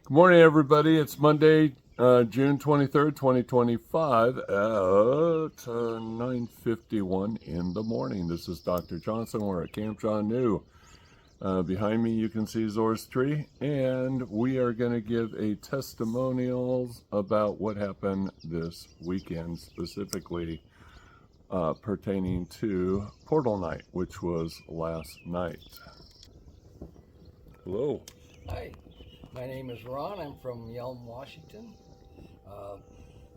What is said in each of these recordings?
Good morning, everybody. It's Monday, June 23rd, 2025 at 9:51 in the morning. This is Dr. Johnson. We're at Camp Xanue. Behind me, you can see Zor's tree, and we are going to give a testimonials about what happened this weekend, specifically pertaining to Portal Night, which was last night. Hello. Hi, my name is Ron. I'm from Yelm, Washington.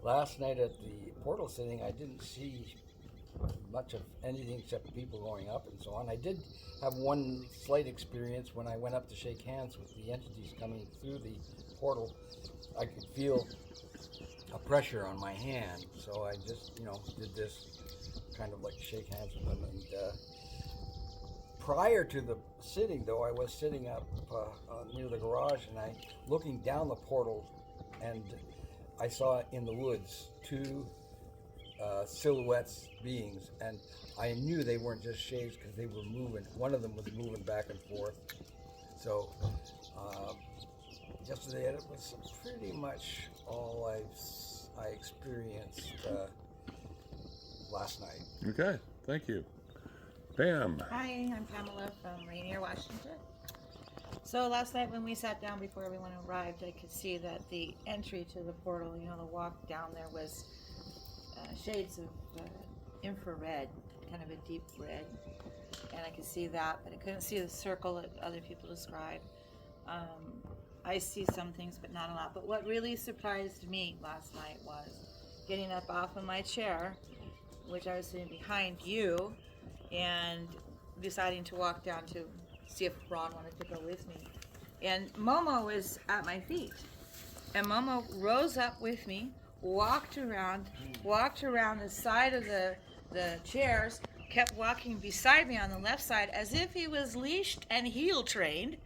Last night at the portal sitting, I didn't see much of anything except people going up and so on. I did have one slight experience when I went up to shake hands with the entities coming through the portal. I could feel a pressure on my hand, so I just, did this kind of like shake hands with them. And prior to the sitting, though, I was sitting up near the garage, and I looking down the portal, and I saw in the woods two silhouettes, beings, and I knew they weren't just shades because they were moving. One of them was moving back and forth. So yesterday it was pretty much all I experienced last night. Okay, thank you. Pam. Hi, I'm Pamela from Rainier, Washington. So last night when we sat down before everyone arrived, I could see that the entry to the portal, the walk down there was shades of infrared, kind of a deep red. And I could see that, but I couldn't see the circle that other people describe. I see some things, but not a lot. But what really surprised me last night was getting up off of my chair, which I was sitting behind you, and deciding to walk down to see if Ron wanted to go with me. And Momo was at my feet. And Momo rose up with me, walked around the side of the chairs, kept walking beside me on the left side as if he was leashed and heel trained.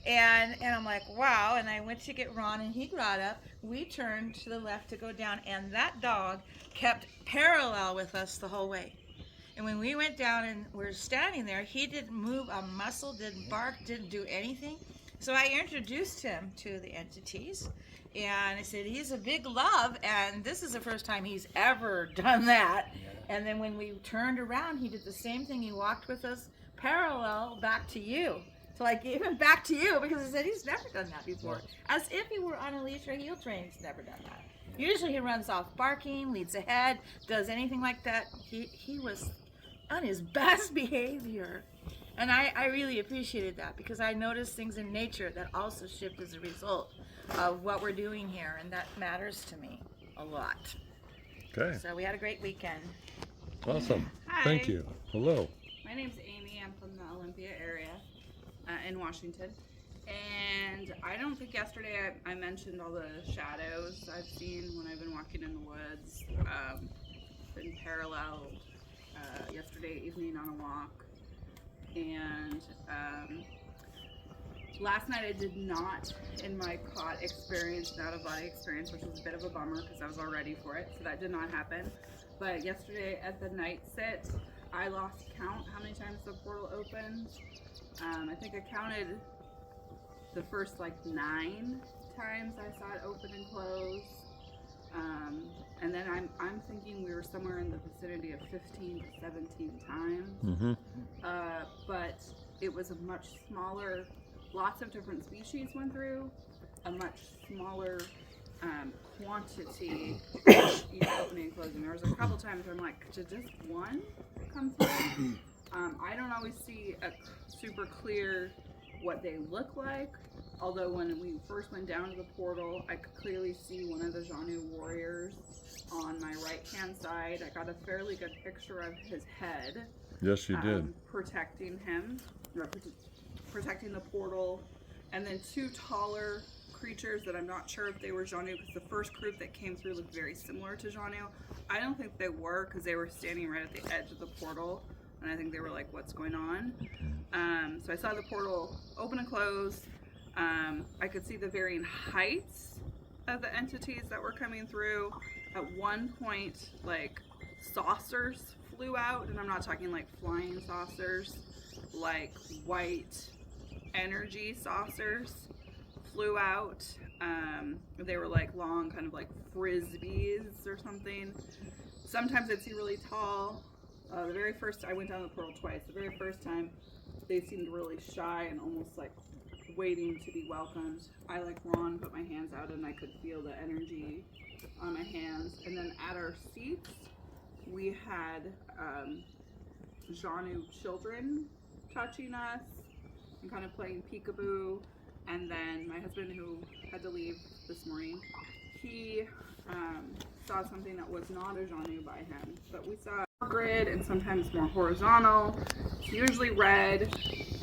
And I'm like, wow. And I went to get Ron, and he got up. We turned to the left to go down, and that dog kept parallel with us the whole way. And when we went down and we're standing there, he didn't move a muscle, didn't bark, didn't do anything. So I introduced him to the entities, and I said, he's a big love, and this is the first time he's ever done that. Yeah. And then when we turned around, he did the same thing. He walked with us parallel back to you. So I gave him back to you because I said he's never done that before. As if he were on a leash or heel train. He's never done that. Usually he runs off barking, leads ahead, does anything like that. He was on his best behavior. And I really appreciated that because I noticed things in nature that also shift as a result of what we're doing here, and that matters to me a lot. Okay. So we had a great weekend. Awesome. Hi. Thank you. Hello. My name's Amy. I'm from the Olympia area in Washington. And I don't think yesterday I mentioned all the shadows I've seen when I've been walking in the woods. Been paralleled yesterday evening on a walk. And last night I did not, in my cot, experience an out-of-body experience, which was a bit of a bummer because I was all ready for it. So that did not happen. But yesterday at the night sit, I lost count how many times the portal opened. I think I counted the first 9 times I saw it open and close. And then I'm thinking we were somewhere in the vicinity of 15 to 17 times. Mm-hmm. But it was a much smaller, lots of different species went through, a much smaller quantity each opening and closing. There was a couple times where I'm like, did just one come through? I don't always see a super clear what they look like, although when we first went down to the portal, I could clearly see one of the Xanue warriors on my right hand side. I got a fairly good picture of his head. Yes, you did. Protecting him, protecting the portal, and then 2 taller creatures that I'm not sure if they were Xanue, because the first group that came through looked very similar to Xanue. I don't think they were, because they were standing right at the edge of the portal, and I think they were like, what's going on? So I saw the portal open and close. I could see the varying heights of the entities that were coming through. At one point, saucers flew out, and I'm not talking flying saucers, white energy saucers flew out. They were like long, kind of like frisbees or something. Sometimes I'd see really tall. The very first, I went down the portal twice. The very first time, they seemed really shy and almost like waiting to be welcomed. I, like Ron, put my hands out and I could feel the energy on my hands. And then at our seats, we had Xanue children touching us and kind of playing peekaboo. And then my husband, who had to leave this morning, he saw something that was not a Xanue by him, but we saw a grid and sometimes more horizontal. It's usually red,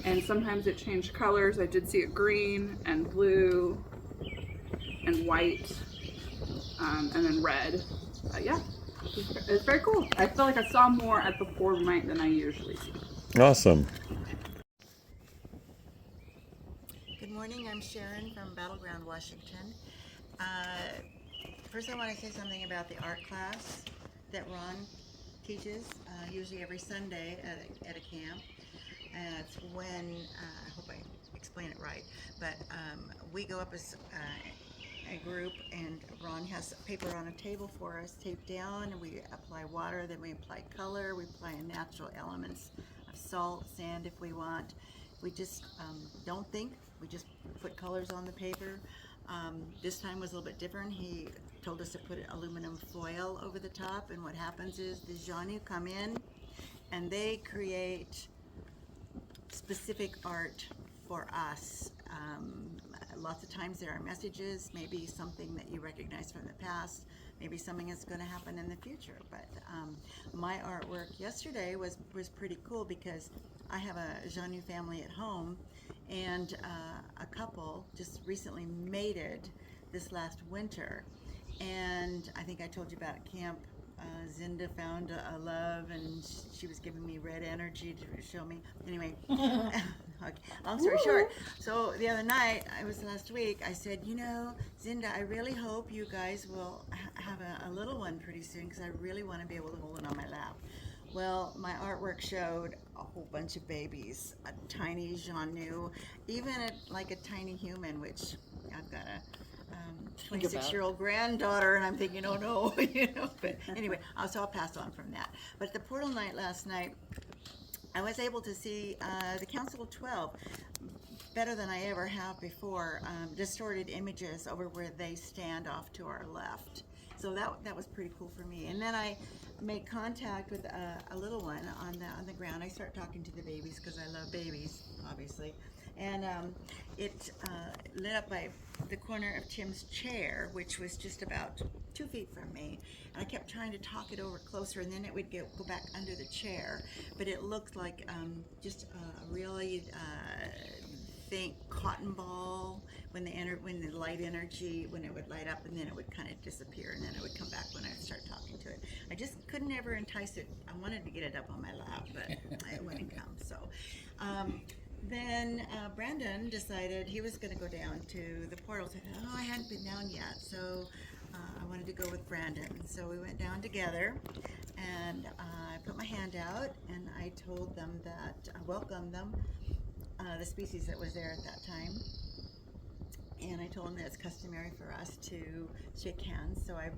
and sometimes it changed colors. I did see it green and blue and white, and then red. Yeah, it's very cool. I feel like I saw more at the portal night than I usually see. Awesome. Good morning, I'm Sharon from Battleground, Washington. First I want to say something about the art class that Ron teaches, usually every Sunday at a camp. It's when, I hope I explain it right, but we go up as a group and Ron has paper on a table for us taped down, and we apply water, then we apply color, we apply natural elements of salt, sand if we want. We just don't think, we just put colors on the paper. This time was a little bit different. He told us to put aluminum foil over the top, and what happens is the Xanue come in and they create specific art for us. Lots of times there are messages, maybe something that you recognize from the past, maybe something that's going to happen in the future. But my artwork yesterday was pretty cool because I have a Xanue family at home, and a couple just recently mated this last winter. And I think I told you about at camp, Zinda found a love, and she was giving me red energy to show me. Anyway, okay, long story short. So the other night, it was last week, I said, you know, Zinda, I really hope you guys will have a little one pretty soon, because I really want to be able to hold it on my lap. Well, my artwork showed a whole bunch of babies, a tiny Xanue, even like a tiny human, which I've got a 26-year-old granddaughter, and I'm thinking, oh no, you know. But anyway, so I'll pass on from that. But the portal night last night, I was able to see the Council of 12 better than I ever have before. Distorted images over where they stand off to our left. So that was pretty cool for me. And then I made contact with a little one on the ground. I start talking to the babies because I love babies, obviously. And it lit up by the corner of Tim's chair, which was just about 2 feet from me. And I kept trying to talk it over closer, and then it would go back under the chair. But it looked like just a really faint cotton ball when the light energy, when it would light up, and then it would kind of disappear, and then it would come back when I would start talking to it. I just couldn't ever entice it. I wanted to get it up on my lap, but it wouldn't come. So then Brandon decided he was going to go down to the portal. Said, oh, I hadn't been down yet, so I wanted to go with Brandon. So we went down together, and I put my hand out, and I told them that I welcomed them, the species that was there at that time. And I told them that it's customary for us to shake hands. So I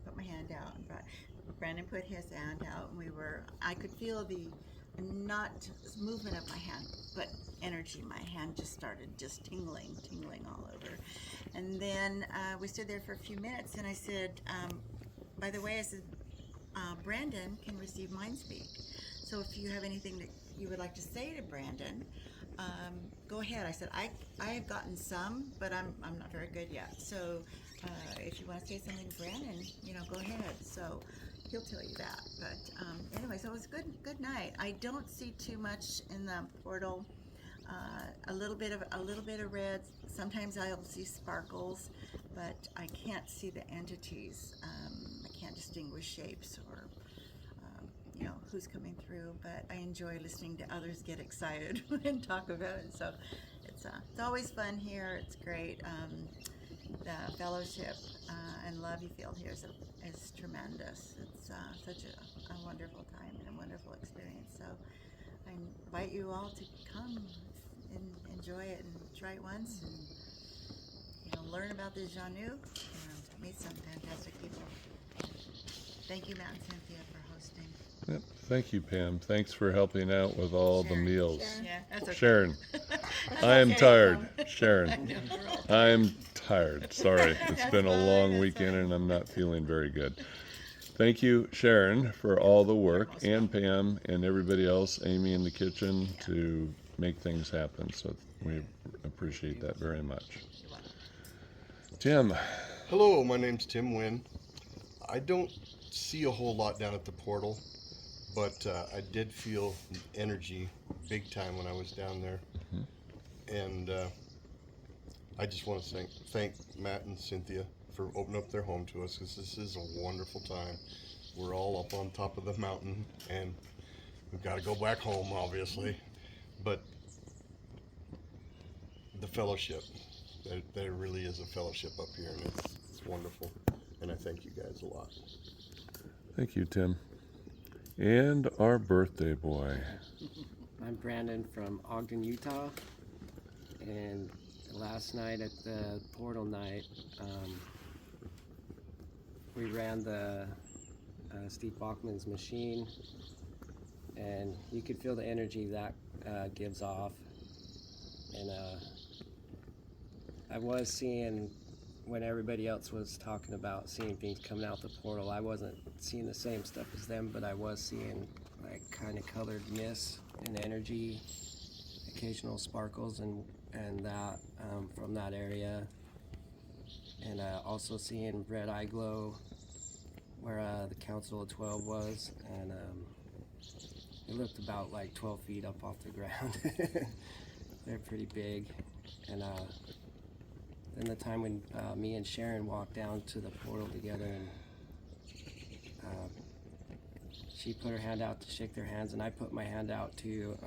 put my hand out, and Brandon put his hand out, and I could feel the not movement of my hand, but energy. My hand just started tingling all over. And then we stood there for a few minutes, and I said, by the way, I said, Brandon can receive mind speak. So if you have anything that you would like to say to Brandon, go ahead. I said, I have gotten some, but I'm not very good yet. So if you want to say something to Brandon, go ahead. So he'll tell you that. But anyway, so it was a good night. I don't see too much in the portal. A little bit of red. Sometimes I'll see sparkles, but I can't see the entities. I can't distinguish shapes or who's coming through. But I enjoy listening to others get excited and talk about it. So it's always fun here. It's great. The fellowship and love you feel here is tremendous. It's such a wonderful time and a wonderful experience. So I invite you all to come and enjoy it and try it once and learn about the Xanue and meet some fantastic people. Thank you, Matt and Cynthia, for hosting. Yep. Thank you, Pam. Thanks for helping out with all the Sharon. meals. Yeah, that's okay. Sharon, That's I am okay. tired. Sharon, Yeah, we're all I am tired. Sorry. It's That's been a fine, long that's weekend fine. and I'm not feeling very good. Thank you, Sharon, for all the work, most and Pam and everybody else, Amy in the kitchen, Yeah. to make things happen. So we appreciate that very much. You're welcome. Tim, Hello, my name's Tim Wynn. I don't see a whole lot down at the portal, but I did feel energy big time when I was down there. And I just want to thank Matt and Cynthia for opening up their home to us, because this is a wonderful time. We're all up on top of the mountain and we've got to go back home, obviously. But the fellowship, there really is a fellowship up here, and it's wonderful. And I thank you guys a lot. thank you, Tim. And our birthday boy. I'm Brandon from Ogden, Utah, and last night at the portal night, we ran the Steve Bachman's machine, and you could feel the energy that gives off. And I was seeing, when everybody else was talking about seeing things coming out the portal, I wasn't seeing the same stuff as them, but I was seeing like kind of colored mist and energy, occasional sparkles and that from that area, and also seeing red eye glow where the Council of 12 was, and it looked about like 12 feet up off the ground. They're pretty big. And then the time when me and Sharon walked down to the portal together, and she put her hand out to shake their hands, and I put my hand out too.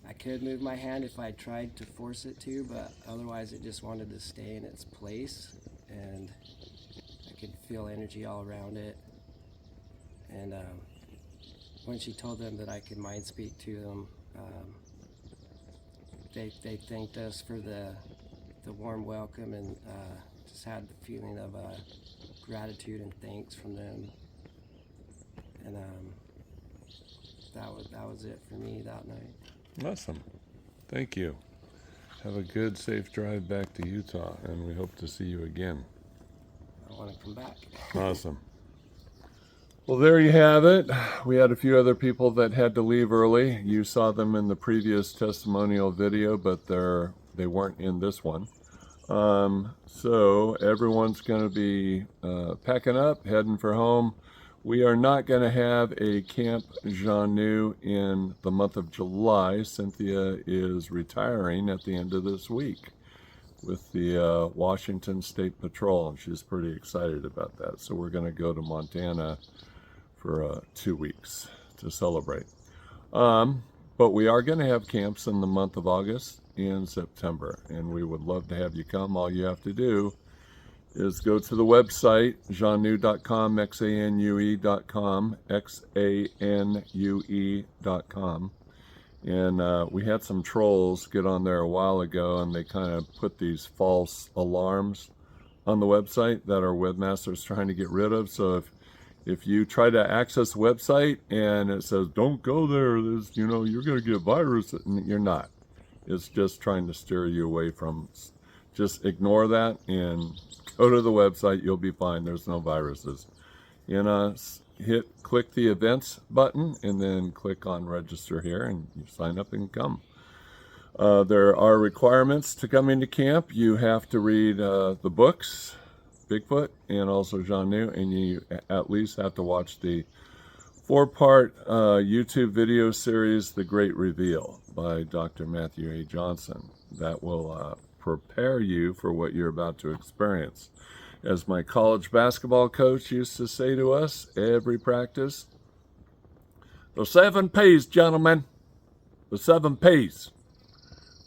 I could move my hand if I tried to force it to, but otherwise it just wanted to stay in its place, and I could feel energy all around it. And when she told them that I could mind speak to them, they thanked us for the warm welcome, and just had the feeling of gratitude and thanks from them. And that was it for me that night. Awesome. Thank you. Have a good, safe drive back to Utah, and we hope to see you again. I want to come back. Awesome. Well, there you have it. We had a few other people that had to leave early. You saw them in the previous testimonial video, but they weren't in this one. So everyone's going to be packing up, heading for home. We are not going to have a Camp Xanue in the month of July. Cynthia is retiring at the end of this week with the Washington State Patrol, and she's pretty excited about that. So we're going to go to Montana for 2 weeks to celebrate. But we are going to have camps in the month of August and September, and we would love to have you come. All you have to do is go to the website, xanue.com, xanue.com, xanue.com. And we had some trolls get on there a while ago, and they kind of put these false alarms on the website that our webmaster's trying to get rid of. So if you try to access the website and it says, don't go there, there's, you're going to get a virus, and you're not. It's just trying to steer you away from. Just ignore that and go to the website. You'll be fine. There's no viruses. And click the events button, and then click on register here, and you sign up and come. There are requirements to come into camp. You have to read the books, Bigfoot and also Xanue, and you at least have to watch the 4-part YouTube video series, The Great Reveal by Dr. Matthew A. Johnson. That will prepare you for what you're about to experience. As my college basketball coach used to say to us every practice, the 7 P's, gentlemen, the 7 P's.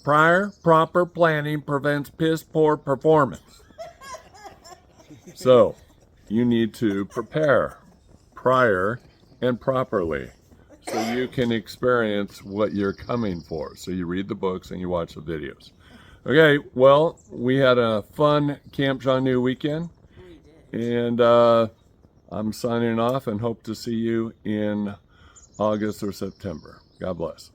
Prior, proper planning prevents piss poor performance. So, you need to prepare prior and properly so you can experience what you're coming for. So you read the books and you watch the videos. Okay, well, we had a fun Camp Xanue weekend, and I'm signing off and hope to see you in August or September. God bless.